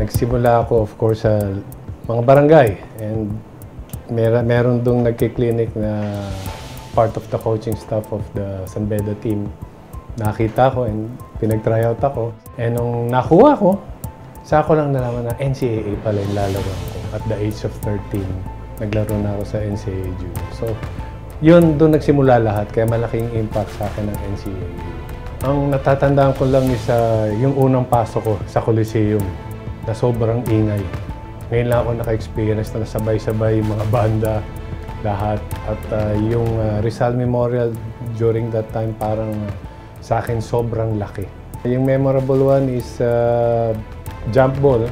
Nagsimula ako, of course, sa mga barangay. And meron dong nagki-clinic na part of the coaching staff of the San Beda team. Nakita ko and pinag-tryout ako. And nung nakuha ko, saka ko lang nalaman na NCAA pala yung lalaroan ko. At the age of 13, naglaro na ako sa NCAA Junior. So, yun, doon nagsimula lahat. Kaya malaking impact sa akin ng NCAA. Ang natatandaan ko lang is yung unang pasok ko sa Coliseum na sobrang ingay. Ngayon lang ako naka-experience na sabay-sabay yung mga banda, lahat. At yung Rizal Memorial during that time parang sa akin sobrang laki. Yung memorable one is jump ball.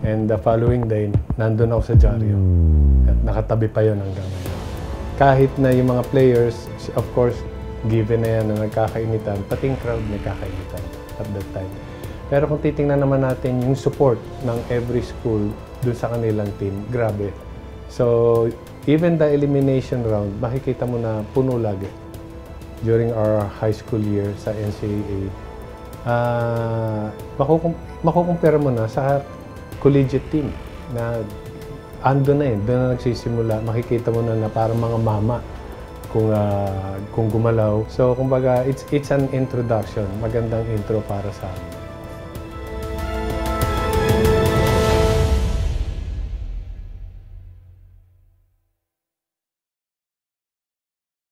And the following day, nandun ako sa Diaryo. At nakatabi pa yun hanggang ngayon. Kahit na yung mga players, of course, given na yan na nagkakainitan, pati yung crowd nagkakainitan at that time. Pero kung titingnan naman natin yung support ng every school dun sa kanilang team, grabe. So, even the elimination round, makikita mo na puno lagi. During our high school year sa NCAA, makukumpara mo na sa collegiate team na ando na yun, doon na nagsisimula. Makikita mo na parang mga mama kung gumalaw. So, kumbaga, it's an introduction. Magandang intro para sa amin.